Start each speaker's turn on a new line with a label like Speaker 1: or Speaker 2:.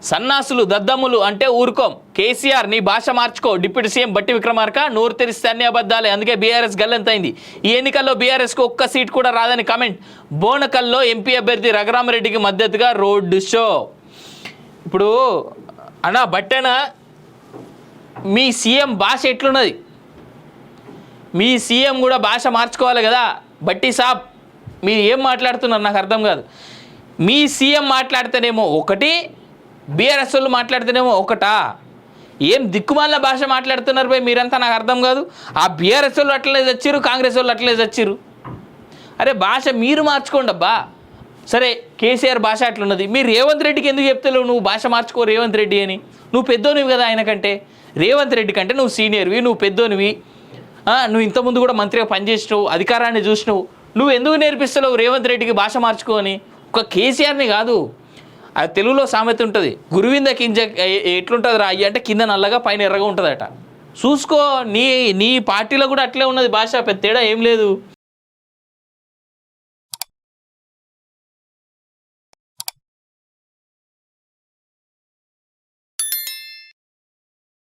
Speaker 1: సన్నాసులు దద్దమ్ములు అంటే ఊరుకోం. కేసీఆర్ నీ భాష మార్చుకో. డిప్యూటీ సీఎం బట్టి విక్రమార్క నోరు తెరిస్తే అన్ని అబద్ధాలే, అందుకే బీఆర్ఎస్ గల్లంతైంది. ఈ ఎన్నికల్లో బీఆర్ఎస్కు ఒక్క సీట్ కూడా రాదని కామెంట్. బోనకల్లో ఎంపీ అభ్యర్థి రఘురామరెడ్డికి మద్దతుగా రోడ్డు షో. ఇప్పుడు అన్నా బట్టేనా మీ సీఎం భాష ఎట్లున్నది? మీ సీఎం కూడా భాష మార్చుకోవాలి కదా. బట్టి సాబ్ మీరు ఏం మాట్లాడుతున్నారు నాకు అర్థం కాదు. మీ సీఎం మాట్లాడితేనేమో ఒకటి, బీఆర్ఎస్ వాళ్ళు మాట్లాడితేనేమో ఒకటా? ఏం దిక్కుమాలిన భాష మాట్లాడుతున్నారు పోయి మీరంతా, నాకు అర్థం కాదు. ఆ బీఆర్ఎస్ వాళ్ళు అట్లే చచ్చిర్రు, కాంగ్రెస్ వాళ్ళు అట్లే చచ్చిర్రు. అరే భాష మీరు మార్చుకోండి అబ్బా. సరే కేసీఆర్ భాష అట్లున్నది, మీరు రేవంత్ రెడ్డికి ఎందుకు చెప్తలేవు నువ్వు భాష మార్చుకో రేవంత్ రెడ్డి అని? నువ్వు పెద్దోనివి కదా ఆయనకంటే, రేవంత్ రెడ్డి కంటే నువ్వు సీనియర్వి, నువ్వు పెద్దోనివి. నువ్వు ఇంతకుముందు కూడా మంత్రిగా పనిచేసినావు, అధికారాన్ని చూసినావు. నువ్వు ఎందుకు నేర్పిస్తలేవు రేవంత్ రెడ్డికి భాష మార్చుకోని? ఒక కేసీఆర్ని కాదు, అది తెలుగులో సామెత ఉంటుంది, గురువింద కింజ ఎట్లుంటుంది రా అయ్యి అంటే కింద నల్లగా పైన ఎర్రగా ఉంటుందట. చూసుకో, నీ పార్టీలో కూడా అట్లే ఉన్నది భాష, పెద్ద తేడా ఏం లేదు.